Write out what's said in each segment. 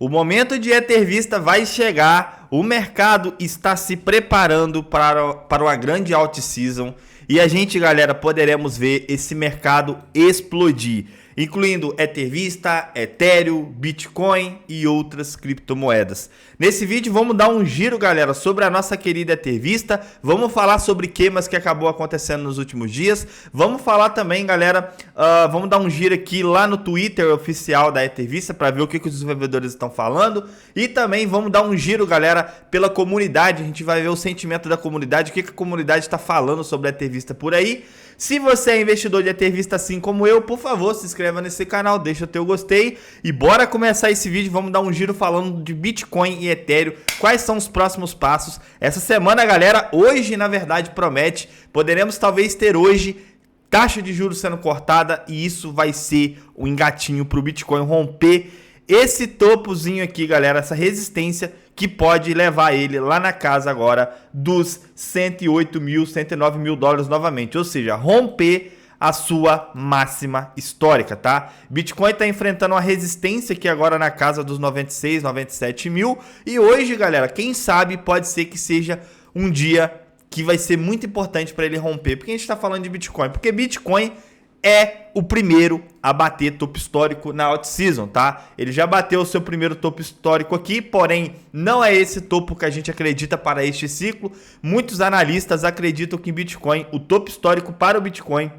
O momento de Ether vai chegar, o mercado está se preparando para uma grande alt season e a gente, galera, poderemos ver esse mercado explodir, incluindo Ether, Ethereum, Bitcoin e outras criptomoedas. Nesse vídeo vamos dar um giro, galera, sobre a nossa querida Ether, vamos falar sobre queimas que acabou acontecendo nos últimos dias, vamos falar também, galera, vamos dar um giro aqui lá no Twitter oficial da Ether para ver o que os desenvolvedores estão falando e também vamos dar um giro, galera, pela comunidade. A gente vai ver o sentimento da comunidade, o que a comunidade está falando sobre a Ether por aí. Se você é investidor de Ether assim como eu, por favor, se inscreva nesse canal, deixa o teu gostei e bora começar esse vídeo. Vamos dar um giro falando de Bitcoin e Ethereum, quais são os próximos passos. Essa semana, galera, hoje na verdade promete, poderemos talvez ter hoje taxa de juros sendo cortada e isso vai ser um engatinho para o Bitcoin romper esse topozinho aqui, galera, essa resistência que pode levar ele lá na casa agora dos 108 mil, 109 mil dólares novamente, ou seja, romper a sua máxima histórica, tá? Bitcoin está enfrentando uma resistência aqui agora na casa dos 96, 97 mil e hoje, galera, quem sabe pode ser que seja um dia que vai ser muito importante para ele romper. Por que a gente está falando de Bitcoin? Porque Bitcoin é o primeiro a bater topo histórico na alt season, tá? Ele já bateu o seu primeiro topo histórico aqui, porém não é esse topo que a gente acredita para este ciclo. Muitos analistas acreditam que em Bitcoin, o topo histórico para o Bitcoin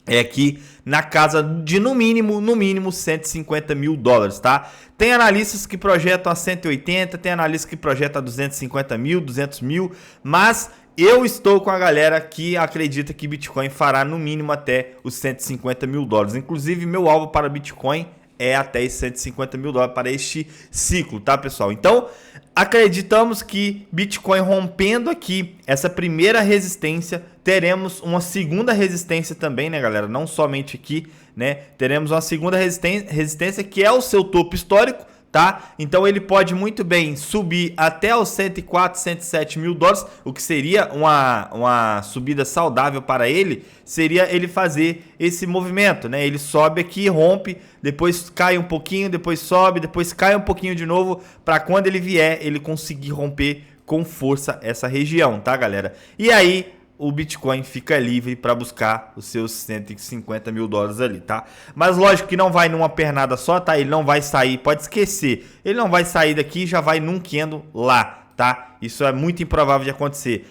é aqui na casa de no mínimo 150 mil dólares, tá? Tem analistas que projetam a 180, tem analistas que projetam a 250 mil, 200 mil, mas eu estou com a galera que acredita que Bitcoin fará no mínimo até os 150 mil dólares. Inclusive, meu alvo para Bitcoin é até os 150 mil dólares para este ciclo, tá, pessoal? Então, acreditamos que Bitcoin rompendo aqui essa primeira resistência, teremos uma segunda resistência também, né, galera? Não somente aqui, né? Teremos uma segunda resistência que é o seu topo histórico, tá? Então ele pode muito bem subir até os 104, 107 mil dólares, o que seria uma subida saudável para ele, seria ele fazer esse movimento, né? Ele sobe aqui, rompe, depois cai um pouquinho, depois sobe, depois cai um pouquinho de novo, para quando ele vier, ele conseguir romper com força essa região, tá, galera? E aí o Bitcoin fica livre para buscar os seus 150 mil dólares ali, tá? Mas lógico que não vai numa pernada só, tá? Ele não vai sair, pode esquecer. Ele não vai sair daqui e já vai nunquendo lá, tá? Isso é muito improvável de acontecer.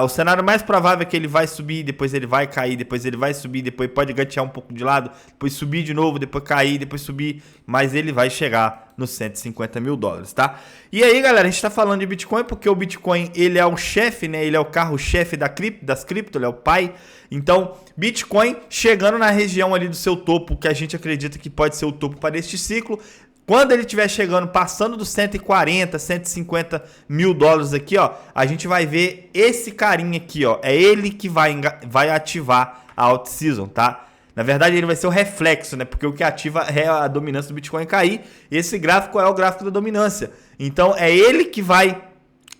O cenário mais provável é que ele vai subir, depois ele vai cair, depois ele vai subir, depois pode gatear um pouco de lado, depois subir de novo, depois cair, depois subir, mas ele vai chegar nos 150 mil dólares, tá? E aí, galera, a gente tá falando de Bitcoin porque o Bitcoin, ele é o chefe, né? Ele é o carro-chefe das cripto, ele é o pai. Então, Bitcoin chegando na região ali do seu topo, que a gente acredita que pode ser o topo para este ciclo. Quando ele estiver chegando, passando dos 140, 150 mil dólares aqui, ó, a gente vai ver esse carinha aqui, ó. É ele que vai ativar a alt season, tá? Na verdade, ele vai ser o reflexo, né? Porque o que ativa é a dominância do Bitcoin cair. Esse gráfico é o gráfico da dominância. Então, é ele que vai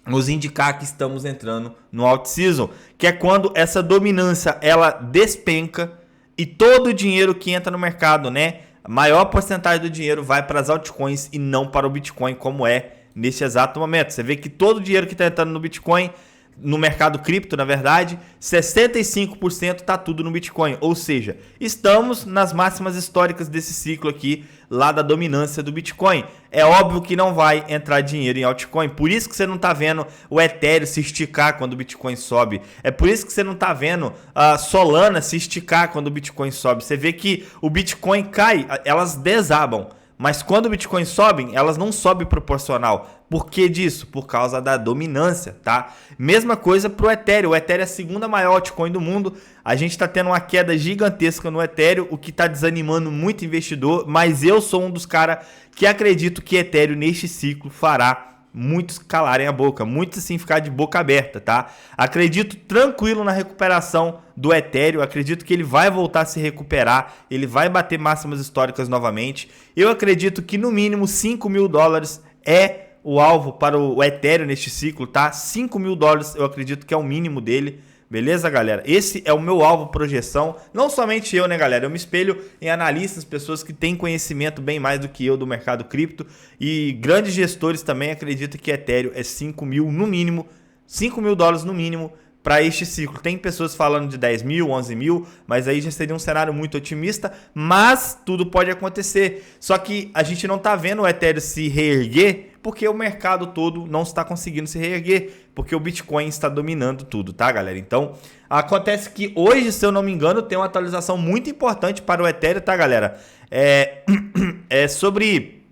nos indicar que estamos entrando no alt season, que é quando essa dominância ela despenca e todo o dinheiro que entra no mercado, né? A maior porcentagem do dinheiro vai para as altcoins e não para o Bitcoin, como é nesse exato momento. Você vê que todo o dinheiro que está entrando no Bitcoin, no mercado cripto, na verdade, 65% está tudo no Bitcoin. Ou seja, estamos nas máximas históricas desse ciclo aqui, lá da dominância do Bitcoin. É óbvio que não vai entrar dinheiro em altcoin. Por isso que você não está vendo o Ethereum se esticar quando o Bitcoin sobe. É por isso que você não está vendo a Solana se esticar quando o Bitcoin sobe. Você vê que o Bitcoin cai, elas desabam. Mas quando o Bitcoin sobe, elas não sobem proporcional. Por que disso? Por causa da dominância, tá? Mesma coisa para o Ethereum. O Ethereum é a segunda maior altcoin do mundo. A gente está tendo uma queda gigantesca no Ethereum, o que está desanimando muito investidor. Mas eu sou um dos caras que acredito que Ethereum neste ciclo fará muitos calarem a boca, muitos assim ficar de boca aberta, tá? Acredito tranquilo na recuperação do Ethereum, acredito que ele vai voltar a se recuperar, ele vai bater máximas históricas novamente. Eu acredito que no mínimo 5 mil dólares é o alvo para o Ethereum neste ciclo, tá? 5 mil dólares eu acredito que é o mínimo dele. Beleza, galera? Esse é o meu alvo, projeção. Não somente eu, né, galera? Eu me espelho em analistas, pessoas que têm conhecimento bem mais do que eu do mercado cripto. E grandes gestores também acreditam que Ethereum é 5 mil no mínimo, 5 mil dólares no mínimo para este ciclo. Tem pessoas falando de 10 mil, 11 mil, mas aí já seria um cenário muito otimista. Mas tudo pode acontecer. Só que a gente não está vendo o Ethereum se reerguer porque o mercado todo não está conseguindo se reerguer, porque o Bitcoin está dominando tudo, tá, galera? Então, acontece que hoje, se eu não me engano, tem uma atualização muito importante para o Ethereum, tá, galera? É sobre...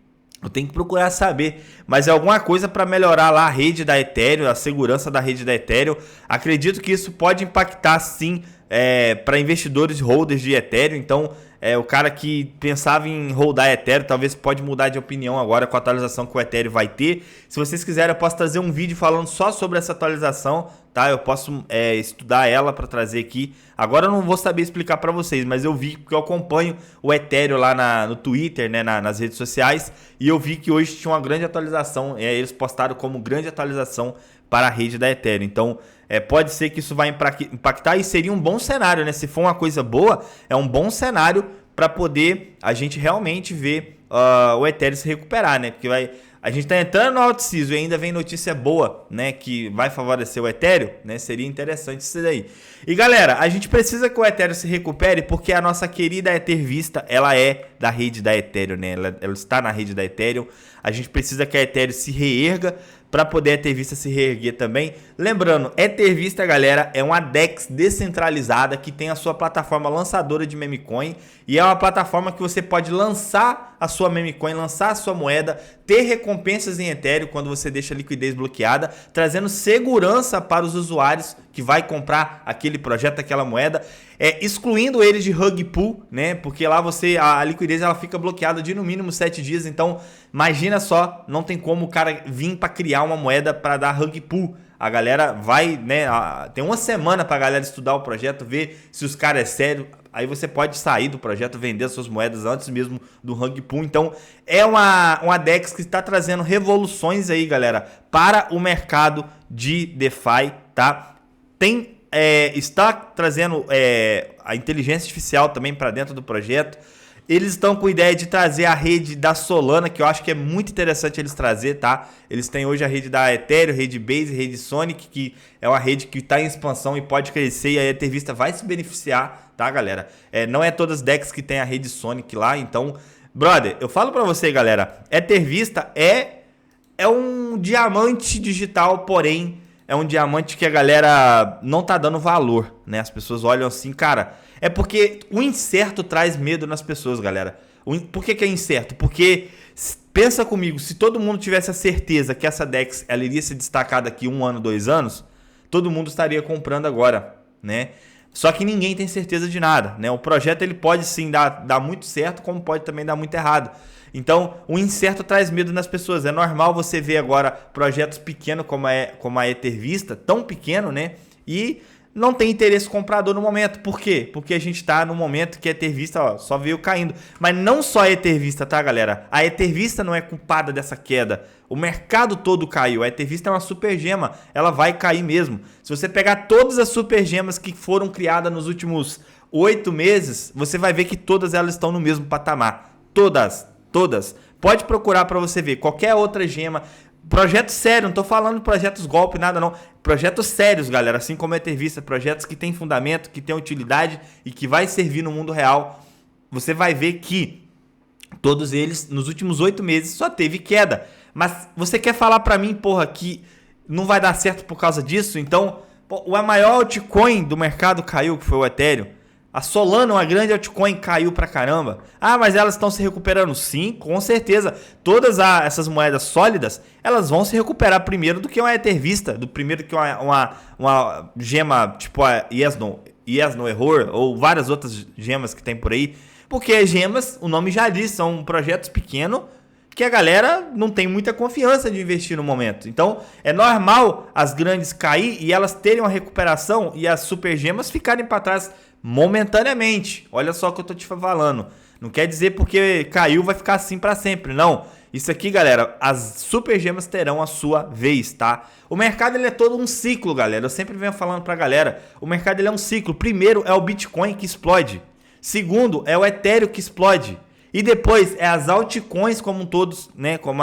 Eu tenho que procurar saber, mas é alguma coisa para melhorar lá a rede da Ethereum, a segurança da rede da Ethereum. Acredito que isso pode impactar, sim, para investidores holders de Ethereum. Então, o cara que pensava em holdar Ethereum talvez pode mudar de opinião agora com a atualização que o Ethereum vai ter. Se vocês quiserem, eu posso trazer um vídeo falando só sobre essa atualização, tá? Eu posso estudar ela para trazer aqui. Agora eu não vou saber explicar para vocês, mas eu vi, porque eu acompanho o Ethereum lá no Twitter, né, nas redes sociais, e eu vi que hoje tinha uma grande atualização. Eles postaram como grande atualização para a rede da Ethereum. Então, pode ser que isso vai impactar e seria um bom cenário, né? Se for uma coisa boa, é um bom cenário para poder a gente realmente ver o Ethereum se recuperar, né? Porque a gente está entrando no alt-season e ainda vem notícia boa, né? Que vai favorecer o Ethereum, né? Seria interessante isso daí. E galera, a gente precisa que o Ethereum se recupere porque a nossa querida Ethervista, ela é da rede da Ethereum, né? Ela está na rede da Ethereum. A gente precisa que a Ethereum se reerga para poder a Ethervista se reerguer também. Lembrando, Ethervista, galera, é uma DEX descentralizada que tem a sua plataforma lançadora de meme coin e é uma plataforma que você pode lançar a sua meme coin, lançar a sua moeda, ter recompensas em Ethereum quando você deixa a liquidez bloqueada, trazendo segurança para os usuários que vai comprar aquele projeto, aquela moeda, excluindo eles de rug pull, né? Porque lá a liquidez ela fica bloqueada de no mínimo 7 dias, então imagina só, não tem como o cara vir para criar uma moeda para dar rug pull. A galera vai, né? Tem uma semana para a galera estudar o projeto, ver se os caras é sério. Aí você pode sair do projeto, vender suas moedas antes mesmo do rug pull. Então é uma DEX que está trazendo revoluções aí, galera, para o mercado de DeFi, tá? Está trazendo a inteligência artificial também para dentro do projeto. Eles estão com a ideia de trazer a rede da Solana, que eu acho que é muito interessante eles trazer, tá? Eles têm hoje a rede da Ethereum, rede Base, rede Sonic, que é uma rede que está em expansão e pode crescer, e a Ethervista vai se beneficiar, tá, galera? Não é todas as DEX que tem a rede Sonic lá, então, brother, eu falo para você, galera, Ethervista é um diamante digital, porém, é um diamante que a galera não tá dando valor, né? As pessoas olham assim, cara... É porque o incerto traz medo nas pessoas, galera. Por que é incerto? Porque, pensa comigo, se todo mundo tivesse a certeza que essa DEX ela iria se destacar daqui 1 ano, 2 anos, todo mundo estaria comprando agora, né? Só que ninguém tem certeza de nada, né? O projeto ele pode sim dar muito certo, como pode também dar muito errado. Então, o incerto traz medo nas pessoas. É normal você ver agora projetos pequenos como a Ethervista, tão pequeno, né? E não tem interesse comprador no momento. Por quê? Porque a gente está no momento que a Ethervista só veio caindo. Mas não só a Ethervista, tá, galera? A Ethervista não é culpada dessa queda. O mercado todo caiu. A Ethervista é uma super gema. Ela vai cair mesmo. Se você pegar todas as super gemas que foram criadas nos últimos 8 meses, você vai ver que todas elas estão no mesmo patamar. Todas. Pode procurar para você ver. Qualquer outra gema... Projeto sério, não tô falando projetos golpe, nada não. Projetos sérios, galera, assim como a Ethervista, projetos que tem fundamento, que tem utilidade e que vai servir no mundo real. Você vai ver que todos eles, nos últimos 8 meses, só teve queda. Mas você quer falar pra mim, porra, que não vai dar certo por causa disso? Então, a maior altcoin do mercado caiu, que foi o Ethereum. A Solana, uma grande altcoin, caiu pra caramba. Ah, mas elas estão se recuperando? Sim, com certeza. Todas essas moedas sólidas, elas vão se recuperar primeiro do que uma Ethervista, primeiro que uma gema tipo a Yes No Error, ou várias outras gemas que tem por aí. Porque as gemas, o nome já diz, são projetos pequenos que a galera não tem muita confiança de investir no momento. Então, é normal as grandes cair e elas terem uma recuperação e as super gemas ficarem para trás momentaneamente. Olha só o que eu tô te falando. Não quer dizer porque caiu vai ficar assim para sempre, não. Isso aqui, galera, as super gemas terão a sua vez, tá? O mercado ele é todo um ciclo, galera. Eu sempre venho falando pra galera, o mercado ele é um ciclo. Primeiro é o Bitcoin que explode. Segundo é o Ethereum que explode. E depois é as altcoins como todos, né? Como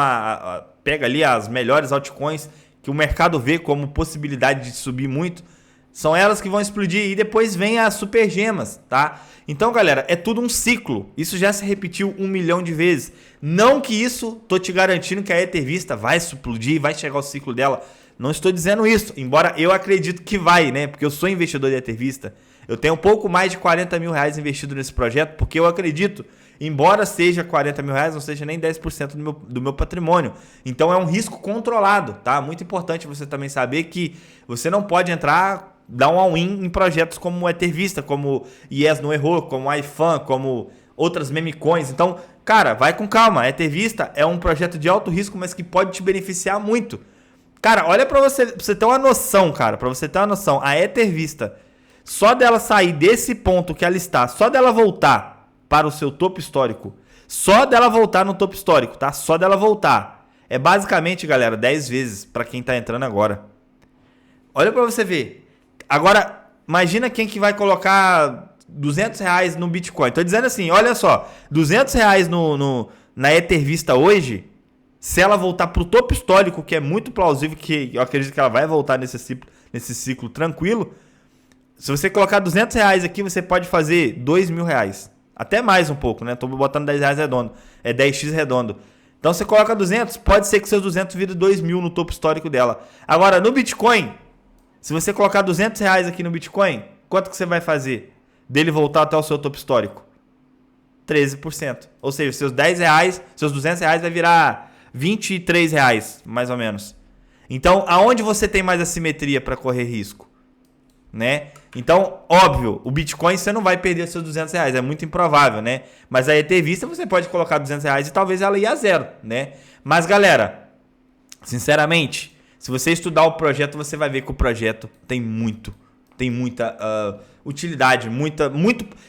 pega ali as melhores altcoins que o mercado vê como possibilidade de subir muito. São elas que vão explodir e depois vem as super gemas, tá? Então, galera, é tudo um ciclo. Isso já se repetiu 1 milhão de vezes. Não que isso, tô te garantindo que a Ether Vista vai explodir, vai chegar ao ciclo dela. Não estou dizendo isso, embora eu acredito que vai, né? Porque eu sou investidor de Ether Vista. Eu tenho um pouco mais de 40 mil reais investido nesse projeto, porque eu acredito, embora seja 40 mil reais, não seja nem 10% do meu patrimônio. Então é um risco controlado, tá? Muito importante você também saber que você não pode entrar, dar um all-in em projetos como o Ether Vista, como Yes Não Errou, como iFan, como outras meme coins. Então, cara, vai com calma. A Ether Vista é um projeto de alto risco, mas que pode te beneficiar muito. Cara, olha pra você ter uma noção, cara. Pra você ter uma noção, a Ether Vista, só dela sair desse ponto que ela está, só dela voltar para o seu topo histórico, só dela voltar no topo histórico, tá? Só dela voltar. É basicamente, galera, 10 vezes pra quem tá entrando agora. Olha pra você ver. Agora, imagina quem que vai colocar 200 reais no Bitcoin. Tô dizendo assim, olha só, 200 reais na Ether Vista hoje, se ela voltar pro topo histórico, que é muito plausível, que eu acredito que ela vai voltar nesse ciclo tranquilo, se você colocar 200 reais aqui, você pode fazer 2 mil reais. Até mais um pouco, né? Tô botando 10 reais redondo. É 10x redondo. Então você coloca 200, pode ser que seus 200 virem 2 mil no topo histórico dela. Agora, no Bitcoin, se você colocar 200 reais aqui no Bitcoin, quanto que você vai fazer dele voltar até o seu topo histórico? 13%. Ou seja, seus 10 reais, seus 200 reais vai virar 23 reais, mais ou menos. Então, aonde você tem mais assimetria para correr risco? Né? Então, óbvio, o Bitcoin você não vai perder seus 200 reais, é muito improvável, né? Mas a Ether Vista você pode colocar 200 reais e talvez ela ia a zero, né? Mas, galera, sinceramente, se você estudar o projeto, você vai ver que o projeto tem muita utilidade, muito...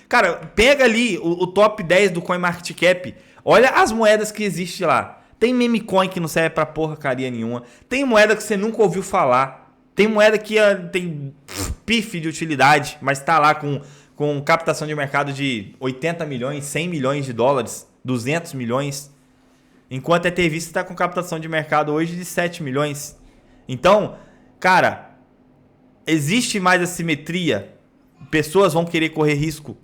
Cara, pega ali o top 10 do CoinMarketCap, olha as moedas que existem lá. Tem meme coin que não serve pra porcaria nenhuma, tem moeda que você nunca ouviu falar, tem moeda que tem pife de utilidade, mas tá lá com captação de mercado de 80 milhões, 100 milhões de dólares, 200 milhões, enquanto a Ether Vista está com captação de mercado hoje de 7 milhões. Então, cara, existe mais assimetria, pessoas vão querer correr risco,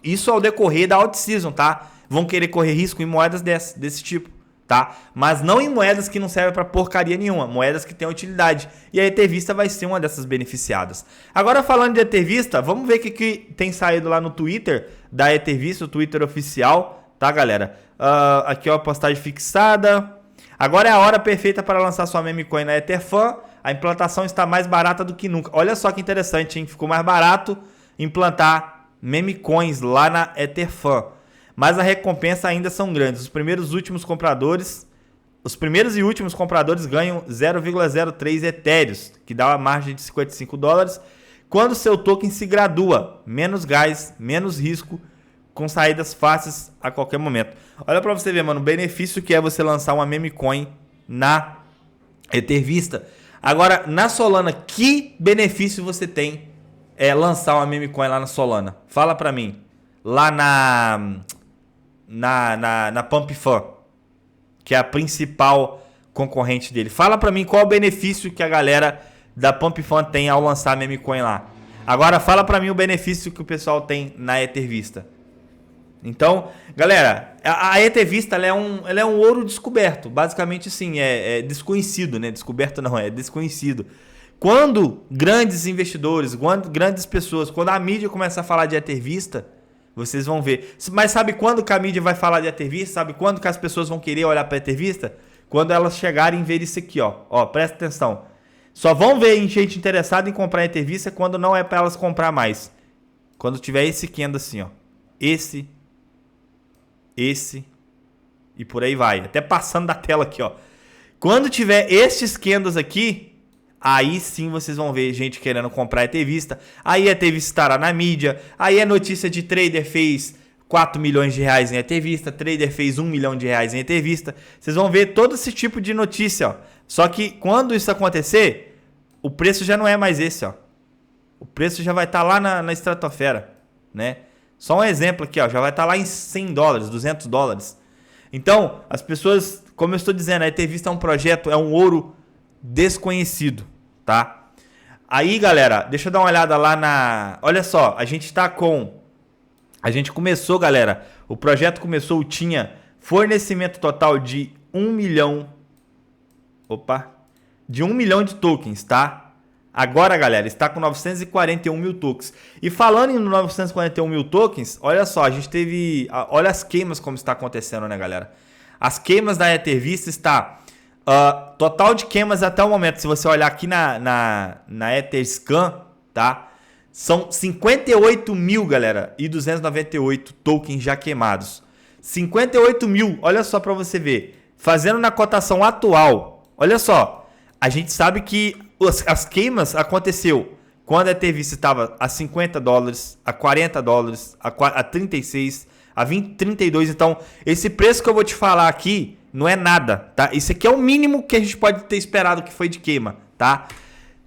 isso ao decorrer da out-season, tá? Vão querer correr risco em moedas desse tipo, tá? Mas não em moedas que não servem para porcaria nenhuma, moedas que têm utilidade. E a Ether Vista vai ser uma dessas beneficiadas. Agora, falando de Ether Vista, vamos ver o que tem saído lá no Twitter da Ether Vista, o Twitter oficial, tá, galera? Aqui, ó, a postagem fixada. Agora é a hora perfeita para lançar sua meme coin na Etherfan. A implantação está mais barata do que nunca. Olha só que interessante, hein? Ficou mais barato implantar meme coins lá na Etherfan. Mas a recompensa ainda são grandes. Os primeiros e últimos compradores ganham 0,03 etéreos, que dá uma margem de 55 dólares, quando seu token se gradua. Menos gás, menos risco, com saídas fáceis a qualquer momento. Olha para você ver, mano, o benefício que é você lançar uma meme coin na Ether Vista. Agora, na Solana, que benefício você tem lançar uma meme coin lá na Solana? Fala para mim. Lá na PumpFan, que é a principal concorrente dele. Fala para mim qual o benefício que a galera da PumpFan tem ao lançar a meme coin lá. Agora fala para mim o benefício que o pessoal tem na Ether Vista. Então, galera, a Ether Vista ela é um ouro descoberto. Basicamente, sim, é desconhecido, né? Descoberto não, é desconhecido. Quando grandes investidores, grandes pessoas, quando a mídia começa a falar de Ether Vista, vocês vão ver. Mas sabe quando que a mídia vai falar de Ether Vista? Sabe quando que as pessoas vão querer olhar para Ether Vista? Quando elas chegarem e ver isso aqui, ó. Ó, presta atenção. Só vão ver gente interessada em comprar Ether Vista quando não é para elas comprar mais. Quando tiver esse candle assim, ó. Esse e por aí vai. Até passando da tela aqui, ó. Quando tiver estes candles aqui, aí sim vocês vão ver gente querendo comprar Ether Vista. Aí a Ether Vista estará na mídia. Aí a notícia de trader fez 4 milhões de reais em ET Vista, trader fez 1 milhão de reais em ET Vista. Vocês vão ver todo esse tipo de notícia, ó. Só que quando isso acontecer, o preço já não é mais esse, ó. O preço já vai estar lá na estratosfera, né? Só um exemplo aqui, ó, já vai estar lá em 100 dólares, 200 dólares. Então, as pessoas, como eu estou dizendo, a ET Vista é um projeto, é um ouro desconhecido, tá? Aí, galera, deixa eu dar uma olhada lá na... Olha só, a gente começou, galera, o projeto começou, tinha fornecimento total de 1 milhão... de 1 milhão de tokens, tá? Agora, galera, está com 941 mil tokens. E falando em 941 mil tokens, olha só, a gente teve... Olha as queimas como está acontecendo, né, galera? As queimas da ET Vista está... total de queimas até o momento, se você olhar aqui na Etherscan, tá? São 58 mil, galera, e 298 tokens já queimados. 58 mil, olha só para você ver. Fazendo na cotação atual, olha só. A gente sabe que as queimas aconteceu quando a ET Vista estava a 50 dólares, a 40 dólares, a 36, a 20, 32. Então, esse preço que eu vou te falar aqui não é nada, tá? Isso aqui é o mínimo que a gente pode ter esperado que foi de queima, tá?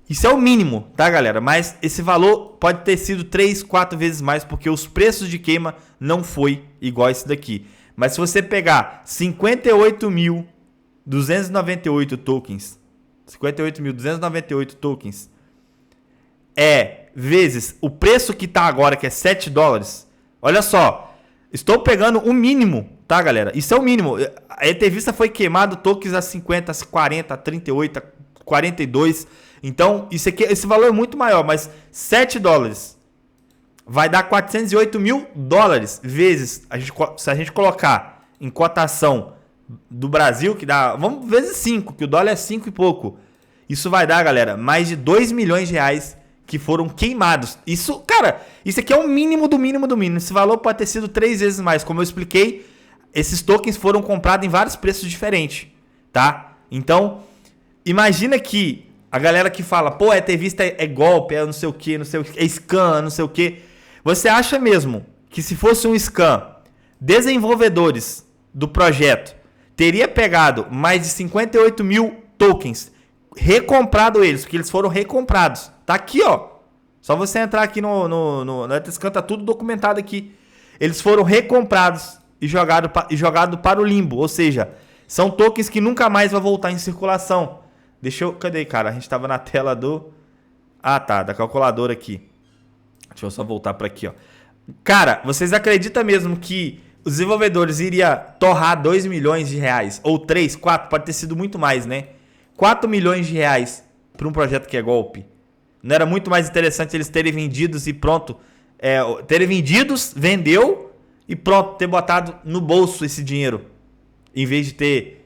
Isso é o mínimo, tá, galera? Mas esse valor pode ter sido 3, 4 vezes mais, porque os preços de queima não foi igual esse daqui. Mas se você pegar 58.298 tokens, 58.298 tokens, vezes o preço que tá agora, que é 7 dólares, olha só, estou pegando o mínimo, tá, galera? Isso é o mínimo. A ET Vista foi queimado tokens a 50, a 40, a 38, a 42. Então, isso aqui, esse valor é muito maior, mas 7 dólares vai dar 408 mil dólares vezes, se a gente colocar em cotação do Brasil, que dá, vamos vezes 5, que o dólar é 5 e pouco. Isso vai dar, galera, mais de 2 milhões de reais que foram queimados. Isso, cara, isso aqui é o mínimo do mínimo do mínimo. Esse valor pode ter sido 3 vezes mais. Como eu expliquei, esses tokens foram comprados em vários preços diferentes, tá? Então, imagina que a galera que fala, pô, ET Vista é golpe, é não sei o que, é scam, não sei o que. Você acha mesmo que se fosse um scam, desenvolvedores do projeto teria pegado mais de 58 mil tokens, recomprado eles, porque eles foram recomprados. Tá aqui, ó. Só você entrar aqui no Etherscan, tá tudo documentado aqui. Eles foram recomprados e jogado para o limbo. Ou seja, são tokens que nunca mais vão voltar em circulação. Cadê, cara? A gente tava na tela do... Ah, tá. Da calculadora aqui. Deixa eu só voltar para aqui, ó. Cara, vocês acreditam mesmo que os desenvolvedores iriam torrar 2 milhões de reais? Ou 3, 4? Pode ter sido muito mais, né? 4 milhões de reais para um projeto que é golpe. Não era muito mais interessante eles terem vendidos e pronto. Terem vendidos, vendeu e pronto, ter botado no bolso esse dinheiro. Em vez de ter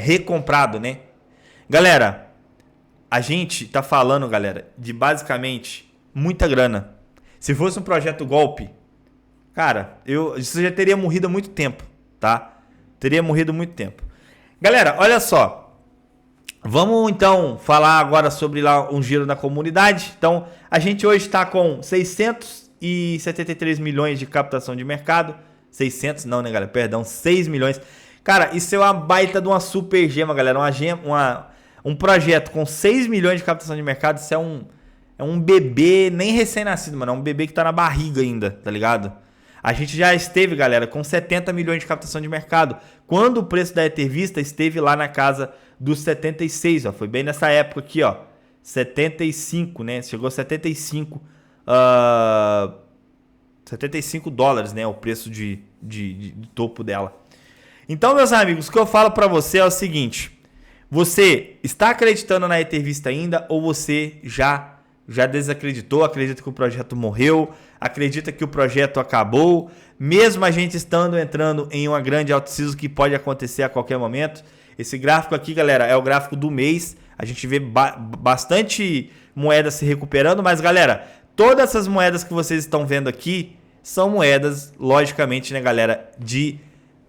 recomprado, né? Galera, a gente tá falando, galera, de basicamente muita grana. Se fosse um projeto golpe, cara, isso já teria morrido há muito tempo, tá? Teria morrido há muito tempo. Galera, olha só. Vamos então falar agora sobre lá um giro na comunidade. Então, a gente hoje está com 673 milhões de captação de mercado. 600 não, né, galera? Perdão, 6 milhões. Cara, isso é uma baita de uma super gema, galera. Um projeto com 6 milhões de captação de mercado, isso é um bebê nem recém-nascido, mano. É um bebê que tá na barriga ainda, tá ligado? A gente já esteve, galera, com 70 milhões de captação de mercado. Quando o preço da ET Vista esteve lá na casa dos 76, ó. Foi bem nessa época aqui, ó. 75, né? Chegou a 75 dólares, né? O preço de topo dela. Então, meus amigos, o que eu falo pra você é o seguinte. Você está acreditando na ET Vista ainda ou você já desacreditou? Acredita que o projeto morreu? Acredita que o projeto acabou? Mesmo a gente entrando em uma grande alto que pode acontecer a qualquer momento. Esse gráfico aqui, galera, é o gráfico do mês. A gente vê bastante moedas se recuperando. Mas, galera, todas essas moedas que vocês estão vendo aqui são moedas, logicamente, né, galera,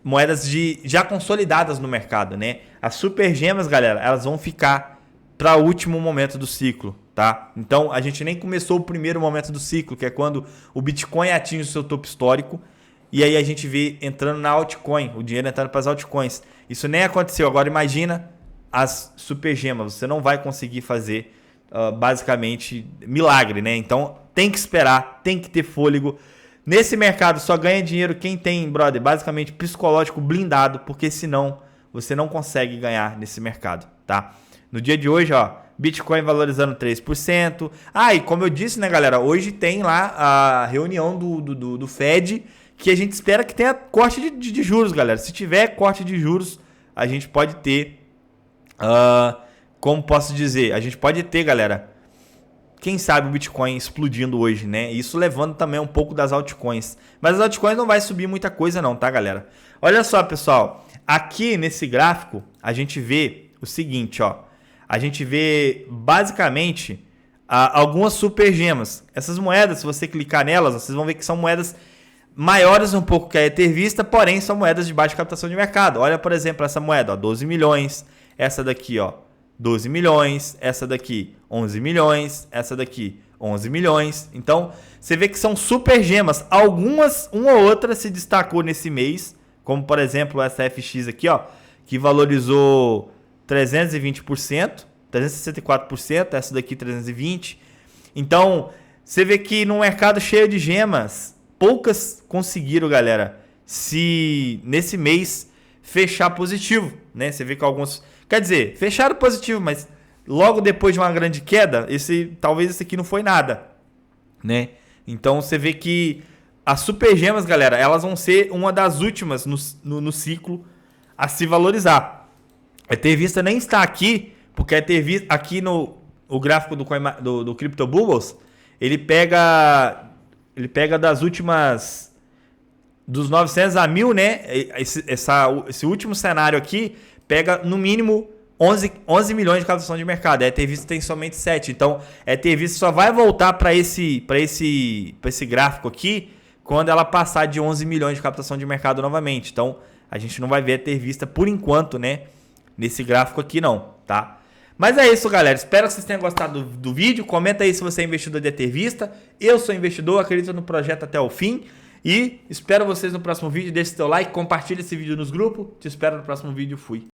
moedas já consolidadas no mercado, né? As super gemas, galera, elas vão ficar para o último momento do ciclo, tá? Então, a gente nem começou o primeiro momento do ciclo, que é quando o Bitcoin atinge o seu topo histórico. e aí a gente vê entrando na altcoin, o dinheiro entrando para as altcoins. Isso nem aconteceu. Agora imagina as super gemas. Você não vai conseguir fazer basicamente milagre, né? Então tem que esperar, tem que ter fôlego. Nesse mercado só ganha dinheiro quem tem, brother, basicamente psicológico blindado, porque senão você não consegue ganhar nesse mercado, tá? No dia de hoje, ó, Bitcoin valorizando 3%. E como eu disse, né, galera, hoje tem lá a reunião do Fed, que a gente espera que tenha corte de juros, galera. Se tiver corte de juros, a gente pode ter, como posso dizer, a gente pode ter, galera, quem sabe o Bitcoin explodindo hoje, né? Isso levando também um pouco das altcoins. Mas as altcoins não vai subir muita coisa não, tá, galera? Olha só, pessoal. Aqui nesse gráfico, a gente vê o seguinte, ó. A gente vê basicamente algumas super gemas. Essas moedas, se você clicar nelas, vocês vão ver que são moedas maiores um pouco que a Ether Vista, porém são moedas de baixa captação de mercado. Olha, por exemplo, essa moeda, ó, 12 milhões. Essa daqui, ó, 12 milhões. Essa daqui, 11 milhões. Essa daqui, 11 milhões. Então, você vê que são super gemas. Algumas, uma ou outra se destacou nesse mês, como por exemplo essa FX aqui, ó, que valorizou 320%, 364%, essa daqui 320%. Então, você vê que num mercado cheio de gemas, poucas conseguiram, galera, se nesse mês fechar positivo, né? Você vê que alguns, quer dizer, fecharam positivo, mas logo depois de uma grande queda, talvez esse aqui não foi nada, né? Então, você vê que as super gemas, galera, elas vão ser uma das últimas no ciclo a se valorizar. A Ether Vista nem está aqui, porque a Ether Vista, aqui no o gráfico do Crypto Bubbles, ele pega das últimas, dos 900 a 1000, né? Esse último cenário aqui pega no mínimo 11 milhões de captação de mercado. A Ether Vista tem somente 7. Então, a Ether Vista só vai voltar para esse gráfico aqui quando ela passar de 11 milhões de captação de mercado novamente. Então, a gente não vai ver a Ether Vista por enquanto, né? Nesse gráfico aqui não, tá? Mas é isso, galera. Espero que vocês tenham gostado do vídeo. Comenta aí se você é investidor de Ether Vista. Eu sou investidor, acredito no projeto até o fim. E espero vocês no próximo vídeo. Deixe seu like, compartilhe esse vídeo nos grupos. Te espero no próximo vídeo. Fui.